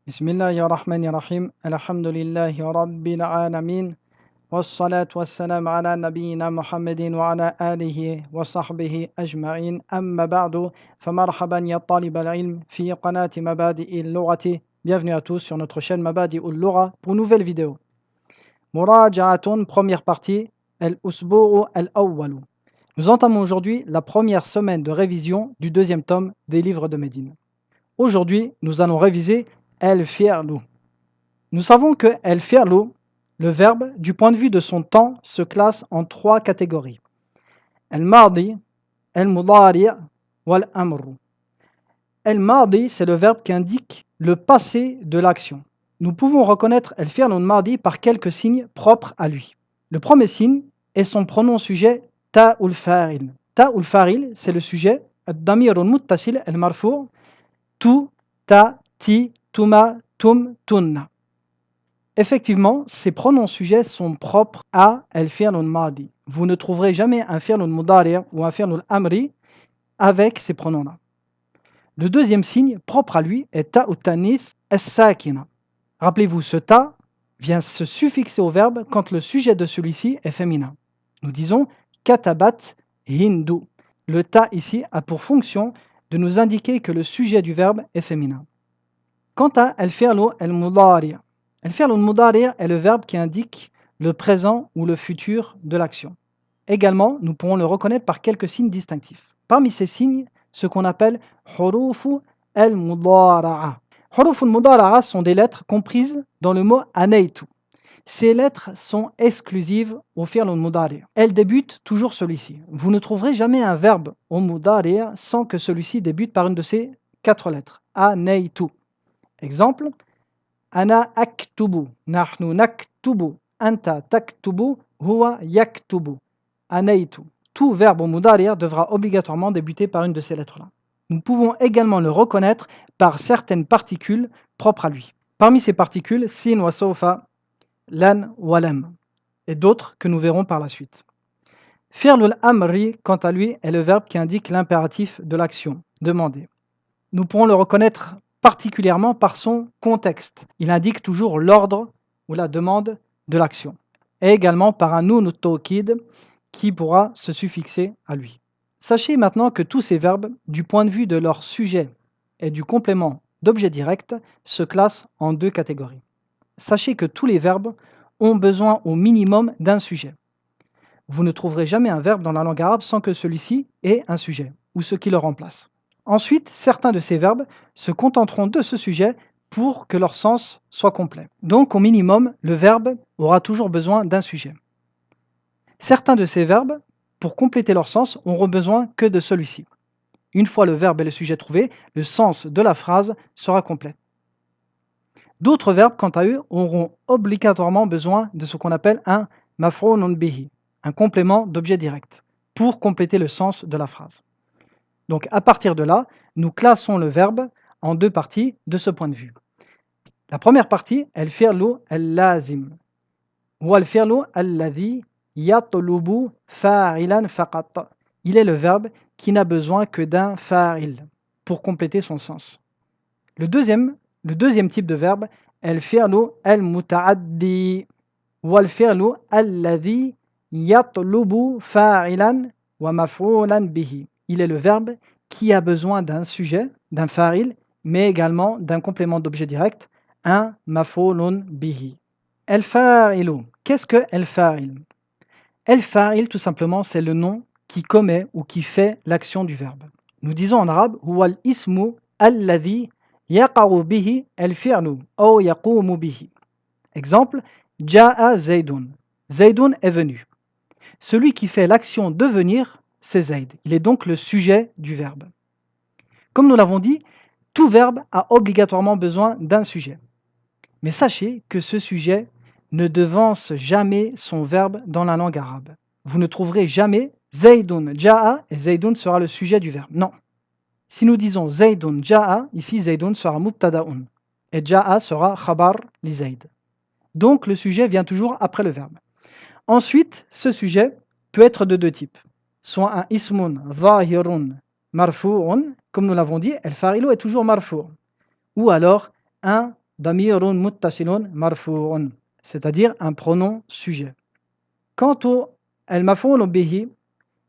بسم الله الرحمن الرحيم الحمد لله رب العالمين والصلاة والسلام على نبينا محمد وعلى آله وصحبه أجمعين أما بعد فمرحبا يا طالب العلم في قناة مبادئ اللغة. Bienvenue à tous sur notre chaîne Mabadi ul-Lugha pour une nouvelle vidéo. Muraja'atun, première partie, al-usbu'u al-awwalu. Nous entamons aujourd'hui la première semaine de révision du deuxième tome des livres de Médine. Aujourd'hui, nous allons réviser al-fi'lu. Nous savons que al-fi'lu, le verbe, du point de vue de son temps, se classe en trois catégories. Al-madi, al-mudari' wal-amru. Al-madi, c'est le verbe qui indique le passé de l'action. Nous pouvons reconnaître al-fi'lu al-madi par quelques signes propres à lui. Le premier signe est son pronom sujet ta'ul fa'il. Ta'ul fa'il, c'est le sujet ad-damir al-muttasil al-marfu' tu, ta, ti, tuma, tum, tunna. Effectivement, ces pronoms sujets sont propres à al-fi'l al-madi. Vous ne trouverez jamais un fi'l al-mudari' ou un fi'l al-amri avec ces pronoms-là. Le deuxième signe propre à lui est ta ou tanis as-sakina. Rappelez-vous, ce ta vient se suffixer au verbe quand le sujet de celui-ci est féminin. Nous disons katabat hindu. Le ta ici a pour fonction de nous indiquer que le sujet du verbe est féminin. Quant à al-fi'l al-mudari', al-fi'l al-mudari' est le verbe qui indique le présent ou le futur de l'action. Également, nous pourrons le reconnaître par quelques signes distinctifs. Parmi ces signes, ce qu'on appelle hurufu al-mudara'a. Hurufu al-mudara'a sont des lettres comprises dans le mot anaytu. Ces lettres sont exclusives au fi'l al-mudari'. Elles débutent toujours celui-ci. Vous ne trouverez jamais un verbe au mudari' sans que celui-ci débute par une de ces quatre lettres. Anaytu. Exemple, Ana aktubu, nahnu naktubu, anta taktubu, huwa yaktubu, anaytu. Tout verbe au mudari' devra obligatoirement débuter par une de ces lettres-là. Nous pouvons également le reconnaître par certaines particules propres à lui. Parmi ces particules, sin wa sawfa, lan wa lam, et d'autres que nous verrons par la suite. Fi'l al-amri, quant à lui, est le verbe qui indique l'impératif de l'action demandée. Nous pourrons le reconnaître particulièrement par son contexte. Il indique toujours l'ordre ou la demande de l'action. Et également par un nun tawkid qui pourra se suffixer à lui. Sachez maintenant que tous ces verbes, du point de vue de leur sujet et du complément d'objet direct, se classent en deux catégories. Sachez que tous les verbes ont besoin au minimum d'un sujet. Vous ne trouverez jamais un verbe dans la langue arabe sans que celui-ci ait un sujet ou ce qui le remplace. Ensuite, certains de ces verbes se contenteront de ce sujet pour que leur sens soit complet. Donc, au minimum, le verbe aura toujours besoin d'un sujet. Certains de ces verbes, pour compléter leur sens, n'auront besoin que de celui-ci. Une fois le verbe et le sujet trouvés, le sens de la phrase sera complet. D'autres verbes, quant à eux, auront obligatoirement besoin de ce qu'on appelle un maf'ulun bihi, un complément d'objet direct, pour compléter le sens de la phrase. Donc, à partir de là, nous classons le verbe en deux parties de ce point de vue. La première partie, al-fi'lu al-lazim, ou al-fi'lu alladhi yatlubu fa'ilan faqat. Il est le verbe qui n'a besoin que d'un fa'il pour compléter son sens. Le deuxième type de verbe, al-fi'lu al-muta'addi, ou al-fi'lu alladhi yatlubu fa'ilan wa maf'ulan bihi. Il est le verbe qui a besoin d'un sujet, d'un fa'il, mais également d'un complément d'objet direct, un maf'ulun bihi. El-fa'ilu. Qu'est-ce que el-fa'il? El-fa'il, tout simplement, c'est le nom qui commet ou qui fait l'action du verbe. Nous disons en arabe, huwa al-ismu alladhi yaqa'u bihi el-fi'lu, ou yaqumu bihi. Exemple, ja'a zaydun. Zaydun est venu. Celui qui fait l'action de venir, c'est Zayd. Il est donc le sujet du verbe. Comme nous l'avons dit, tout verbe a obligatoirement besoin d'un sujet. Mais sachez que ce sujet ne devance jamais son verbe dans la langue arabe. Vous ne trouverez jamais Zaydun ja'a et Zaydun sera le sujet du verbe. Non. Si nous disons Zaydun ja'a, ici Zaydun sera mubtada'un et ja'a sera khabar li Zayd. Donc le sujet vient toujours après le verbe. Ensuite, ce sujet peut être de deux types. Soit un ismun zahirun marfu'un, comme nous l'avons dit, el-fa'ilu est toujours marfu', ou alors un damirun muttasilun marfu'un, c'est-à-dire un pronom sujet. Quant au al-maf'ul bihi,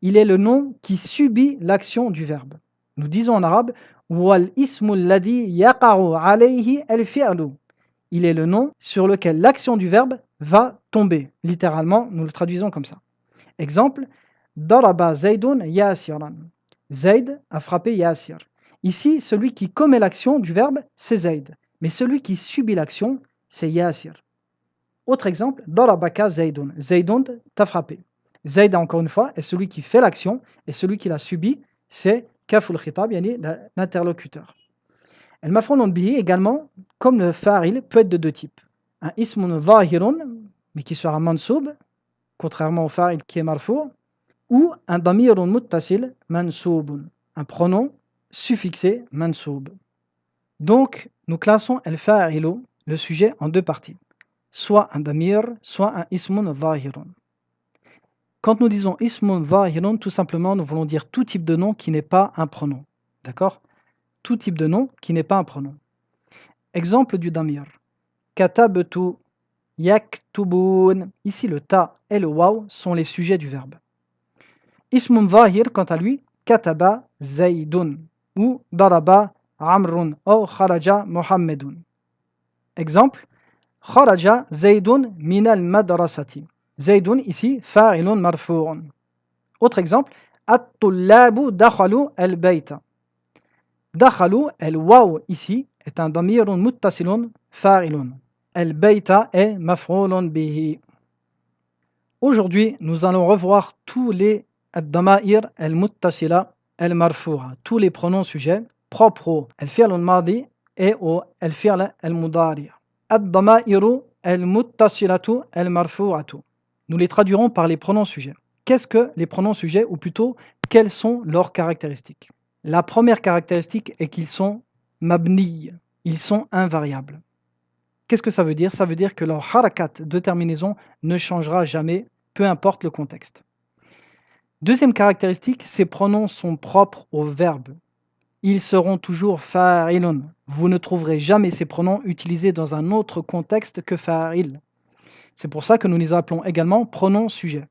il est le nom qui subit l'action du verbe. Nous disons en arabe wal ismu alladhi yaqa'u alayhi al-fi'lu. Il est le nom sur lequel l'action du verbe va tomber. Littéralement, nous le traduisons comme ça. Exemple, daraba Zaydun Yasiran. Zayd a frappé Yasir. Ici, celui qui commet l'action du verbe, c'est Zayd. Mais celui qui subit l'action, c'est Yasir. Autre exemple, darabaka Zaydun. Zaydun t'a frappé. Zayd, encore une fois, est celui qui fait l'action et celui qui l'a subi, c'est kaful khitab, yani l'interlocuteur. El maf'ulun bihi également, comme le fa'il, peut être de deux types. Un ismun zahirun, mais qui sera mansoub, contrairement au fa'il qui est marfou, ou un damirun muttasil mansoubun, un pronom suffixé mansoub. Donc, nous classons el fa'ilu, le sujet, en deux parties. Soit un damir, soit un ismun zahirun. Quand nous disons ismun zahirun, tout simplement, nous voulons dire tout type de nom qui n'est pas un pronom. D'accord? Tout type de nom qui n'est pas un pronom. Exemple du damir. Katabtu, yaktubun. Ici, le ta et le waw sont les sujets du verbe. Ismun zahir, quant à lui, kataba zaydun ou daraba amrun ou kharaja muhammedun. Exemple, kharaja zaydun min al-madrasati. Zaydun ici, fa'ilun marfu'un. Autre exemple, at-tullabu dakhalu al-bayta. Dakhalu, el-waw ici, est un damirun muttasilun fa'ilun. El-bayta est maf'ulun bihi. Aujourd'hui, nous allons revoir tous les ad-dama'ir al-muttasila al-marfu'a, tous les pronoms sujets propres au al-fi'l al-madi et au al-fi'l al-mudari'. Ad-dama'iru al-muttasilatu al-marfu'atu. Nous les traduirons par les pronoms sujets. Qu'est-ce que les pronoms sujets, ou plutôt, quelles sont leurs caractéristiques? La première caractéristique est qu'ils sont mabni, ils sont invariables. Qu'est-ce que ça veut dire? Ça veut dire que leur harakat de terminaison ne changera jamais, peu importe le contexte. Deuxième caractéristique, ces pronoms sont propres au verbe. Ils seront toujours fa'ilun. Vous ne trouverez jamais ces pronoms utilisés dans un autre contexte que fa'il. C'est pour ça que nous les appelons également pronoms sujets.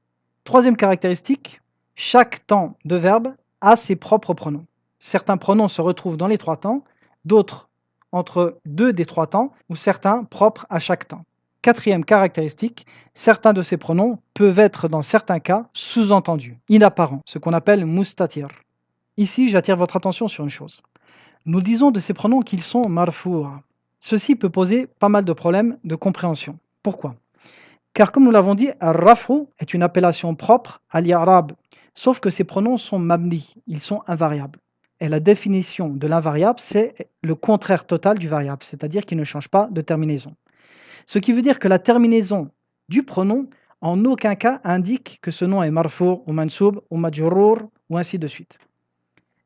Troisième caractéristique, chaque temps de verbe a ses propres pronoms. Certains pronoms se retrouvent dans les trois temps, d'autres entre deux des trois temps, ou certains propres à chaque temps. Quatrième caractéristique, certains de ces pronoms peuvent être dans certains cas sous-entendus, inapparents, ce qu'on appelle mustatir. Ici, j'attire votre attention sur une chose. Nous disons de ces pronoms qu'ils sont marfoua. Ceci peut poser pas mal de problèmes de compréhension. Pourquoi? Car comme nous l'avons dit, al-raf'u est une appellation propre à l'i'rab, sauf que ces pronoms sont mabni, ils sont invariables. Et la définition de l'invariable, c'est le contraire total du variable, c'est-à-dire qu'il ne change pas de terminaison. Ce qui veut dire que la terminaison du pronom, en aucun cas, indique que ce nom est marfou' ou mansoub ou majrour ou ainsi de suite.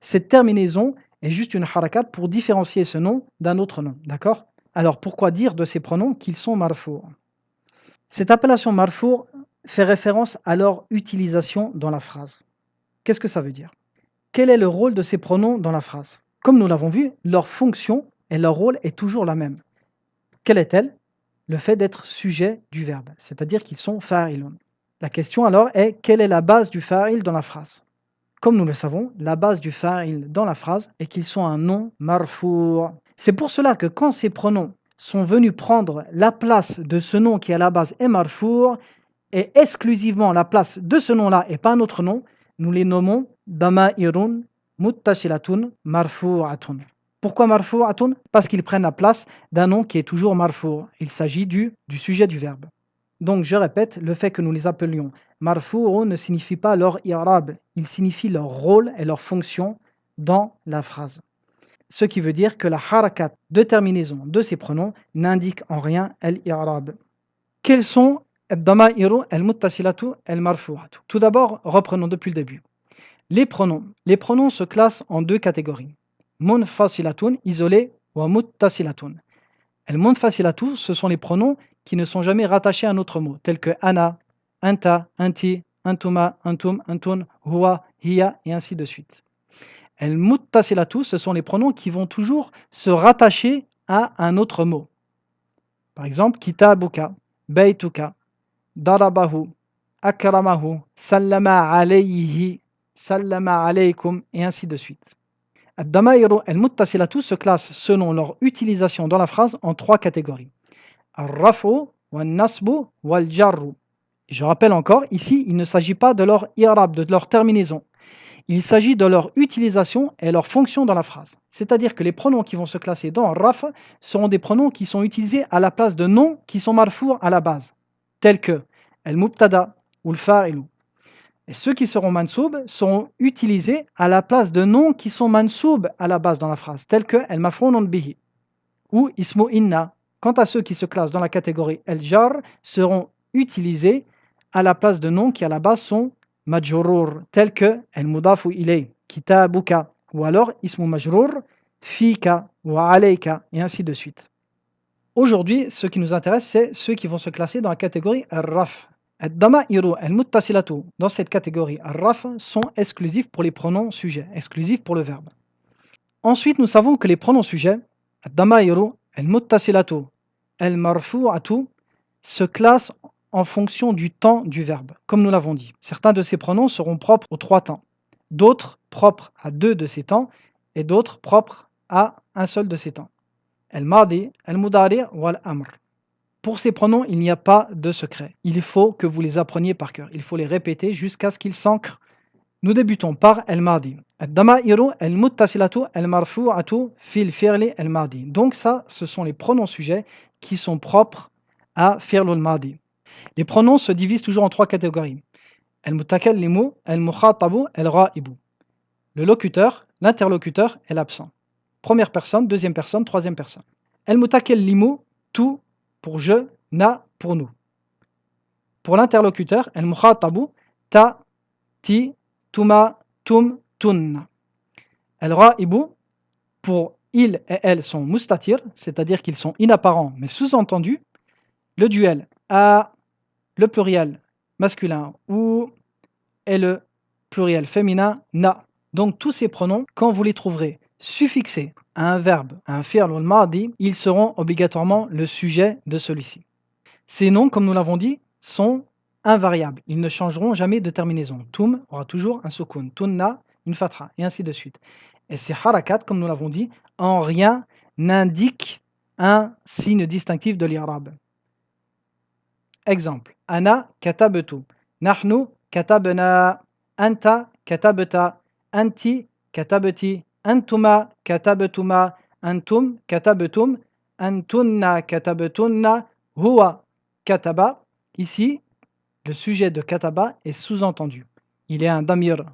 Cette terminaison est juste une harakat pour différencier ce nom d'un autre nom, d'accord? Alors pourquoi dire de ces pronoms qu'ils sont marfou'? Cette appellation marfou' fait référence à leur utilisation dans la phrase. Qu'est-ce que ça veut dire? Quel est le rôle de ces pronoms dans la phrase? Comme nous l'avons vu, leur fonction et leur rôle est toujours la même. Quelle est-elle? Le fait d'être sujet du verbe, c'est-à-dire qu'ils sont fa'ilun. La question alors est, quelle est la base du fa'il dans la phrase? Comme nous le savons, la base du fa'il dans la phrase est qu'ils sont un nom marfou'. C'est pour cela que quand ces pronoms sont venus prendre la place de ce nom qui à la base est marfou' et exclusivement la place de ce nom-là et pas un autre nom, nous les nommons dama'irun muttasilatun marfu'atun. Pourquoi marfu'atun? Parce qu'ils prennent la place d'un nom qui est toujours marfou'. Il s'agit du sujet du verbe. Donc je répète, le fait que nous les appelions marfu'un ne signifie pas leur i'rab, il signifie leur rôle et leur fonction dans la phrase. Ce qui veut dire que la harakat de terminaison de ces pronoms n'indique en rien al-i'rab. Quels sont ad-dama'iru al-muttasilatu al-marfu'atu? Tout d'abord, reprenons depuis le début. Les pronoms se classent en deux catégories. Munfasilatun, isolés, ou muttasilatun. Al-munfasilatu, ce sont les pronoms qui ne sont jamais rattachés à un autre mot, tels que ana, anta, anti, antuma, antum, antun, huwa, hiya, et ainsi de suite. Al-muttasilatu, ce sont les pronoms qui vont toujours se rattacher à un autre mot. Par exemple, kitabuka, baytuka, darabahu, akramahu, sallama alayhi, sallama alaykum, et ainsi de suite. Ad-damairu al-muttasilatu se classent selon leur utilisation dans la phrase en trois catégories. Al-raf'u, wal-nasbu, wal-jarru. Je rappelle encore, ici, il ne s'agit pas de leur i'rab, de leur terminaison. Il s'agit de leur utilisation et leur fonction dans la phrase. C'est-à-dire que les pronoms qui vont se classer dans raf seront des pronoms qui sont utilisés à la place de noms qui sont marfour à la base, tels que al-mubtada ou al-fa'ilu. Et ceux qui seront mansoub seront utilisés à la place de noms qui sont mansoub à la base dans la phrase, tels que al-maf'ulun bihi ou ismu inna. Quant à ceux qui se classent dans la catégorie al-jar, seront utilisés à la place de noms qui à la base sont majrur, tels que al-mudafu ilay, kitabuka, ou alors ismu majrur, fika ou alayka, et ainsi de suite. Aujourd'hui, ce qui nous intéresse, c'est ceux qui vont se classer dans la catégorie al-raf. Ad-dama'iru al-muttasilatu, dans cette catégorie al-raf, sont exclusifs pour les pronoms sujets, exclusifs pour le verbe. Ensuite, nous savons que les pronoms sujets, ad-dama'iru al-muttasilatu, al-marfu'atu, se classent en fonction du temps du verbe, comme nous l'avons dit. Certains de ces pronoms seront propres aux trois temps, d'autres propres à deux de ces temps, et d'autres propres à un seul de ces temps. Al-madi, al-mudari' ou al-amr. Pour ces pronoms, il n'y a pas de secret. Il faut que vous les appreniez par cœur. Il faut les répéter jusqu'à ce qu'ils s'ancrent. Nous débutons par al-madi. Ad-dama'iru al-muttasilatu al-marfu'atu fil fi'li al-madi. Donc ça, ce sont les pronoms sujets qui sont propres à fi'l al-madi. Les pronoms se divisent toujours en trois catégories. Al-mutakallimu, al-mukhatabu, al-ra'ibu. Le locuteur, l'interlocuteur et l'absent. Première personne, deuxième personne, troisième personne. Al-mutakallimu, tout pour je, na pour nous. Pour l'interlocuteur, al-mukhatabu, ta, ti, tuma, tum, tunna. Al-ra'ibu, pour il et elle sont mustatir, c'est-à-dire qu'ils sont inapparents mais sous-entendus. Le duel a, le pluriel masculin ou et le pluriel féminin na. Donc tous ces pronoms, quand vous les trouverez suffixés à un verbe, à un fi'l ou al madi, ils seront obligatoirement le sujet de celui-ci. Ces noms, comme nous l'avons dit, sont invariables. Ils ne changeront jamais de terminaison. Tum aura toujours un sukun, tunna une fatra, et ainsi de suite. Et ces harakat, comme nous l'avons dit, en rien n'indiquent un signe distinctif de l'irabe. Exemple. Ana katabtu. Nahnu katabna. Anta katabta. Anti katabti. Antuma katabtuma. Antum katabtum. Antunna katabtunna. Huwa kataba. Ici, le sujet de kataba est sous-entendu. Il est un damir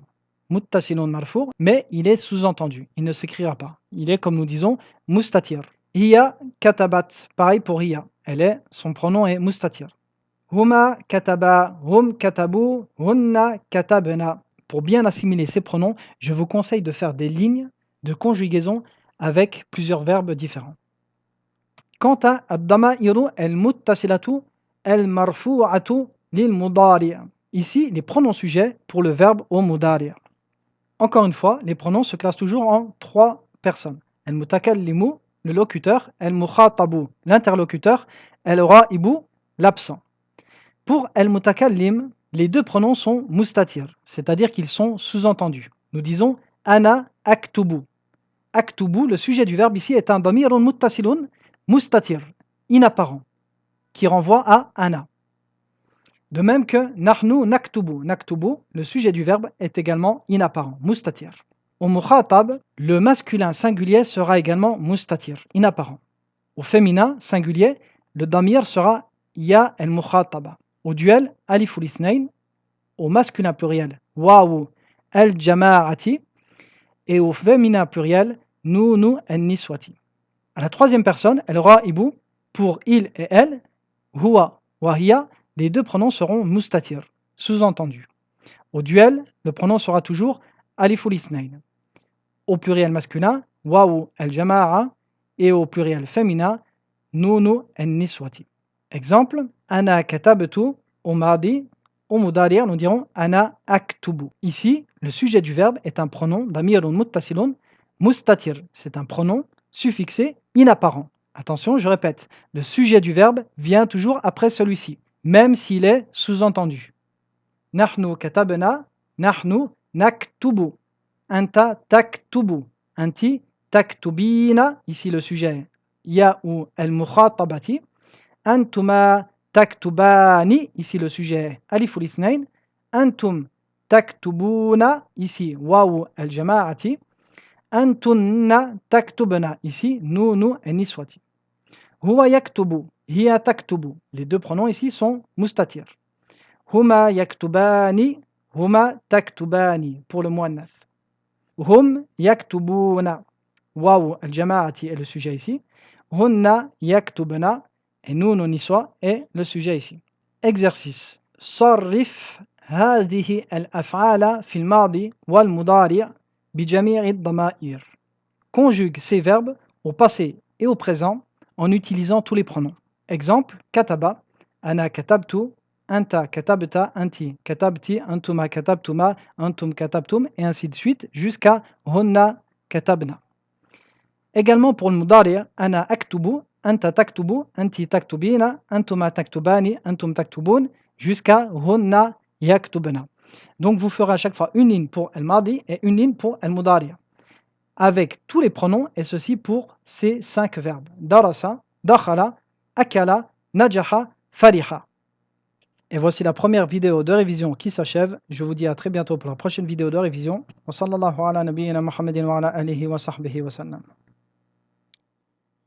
muttasilun marfour, mais il est sous-entendu. Il ne s'écrira pas. Il est, comme nous disons, mustatir. Hiya katabat. Pareil pour hiya. Son pronom est mustatir. Huma kataba, hum katabu, hunna katabna. Pour bien assimiler ces pronoms, je vous conseille de faire des lignes de conjugaison avec plusieurs verbes différents. Quant à ad-dama'iru al-muttasilatu al-marfu'atu lil-mudari'. Ici, les pronoms sujets pour le verbe au mudari'. Encore une fois, les pronoms se classent toujours en trois personnes. Al-mutakallimu, le locuteur, al-mukhatabu, l'interlocuteur, al-ra'ibu, l'absent. Pour al-mutakallim, les deux pronoms sont mustatir, c'est-à-dire qu'ils sont sous-entendus. Nous disons ana aktubu. Aktubu, le sujet du verbe ici est un damirun muttasilun mustatir, inapparent, qui renvoie à ana. De même que nahnu naktubu. Naktubu, le sujet du verbe est également inapparent, mustatir. Au mukhatab, le masculin singulier sera également mustatir, inapparent. Au féminin singulier, le damir sera ya al-mukhataba. Au duel, aliful ithnain. Au masculin pluriel, wawu al-jama'ati. Et au féminin pluriel, nunu an-niswati. À la troisième personne, al-ra'ibu, pour il et elle, huwa wa hiya, les deux pronoms seront mustatir, sous-entendus. Au duel, le pronom sera toujours aliful ithnain. Au pluriel masculin, wawu al-jama'a, et au pluriel féminin, nunu an-niswati. Exemple, ana katabtu, au madi, au mudari', nous dirons ana aktubu. Ici, le sujet du verbe est un pronom damirun muttasilun mustatir. C'est un pronom suffixé inapparent. Attention, je répète, le sujet du verbe vient toujours après celui-ci, même s'il est sous-entendu. Nahnu katabna, nahnu naktubu. Anta taktubu. Anti taktubina. Ici le sujet ya ou al-mukhatabati. Antuma taktubani. Ici le sujet alif ou l'ithnain. Antum taktubuna. Ici waw al-jama'ati. Antunna taktubna. Ici nous et niswati. Huwa yaktubu. Hiya taktubu. Les deux pronoms ici sont mustatir. Huma yaktubani, huma taktubani pour le muannath. Hum yaktubuna. Waw al-jama'ati est le sujet ici. Hunna yaktubna et nun niswa est le sujet ici. Exercice. صرف هذه الأفعال في الماضي والمضارع بجميع الضمائر. Conjugue ces verbes au passé et au présent en utilisant tous les pronoms. Exemple, kataba, ana katabtu, anta katabta, anti katabti, antuma katabtuma, antum katabtum, et ainsi de suite, jusqu'à hunna katabna. Également pour le mudari', ana aktubu, anta taktubu, anti taktubina, antuma taktubani, antum taktubun, jusqu'à hunna yaktubna. Donc vous ferez à chaque fois une ligne pour al-madi et une ligne pour al-mudari', avec tous les pronoms, et ceci pour ces 5 verbes. Darasa, dakhala, akala, najaha, fariha. Et voici la première vidéo de révision qui s'achève. Je vous dis à très bientôt pour la prochaine vidéo de révision. Wa sallallahu ala nabiyyina Muhammadin wa ala alihi wa sahbihi wa sallam.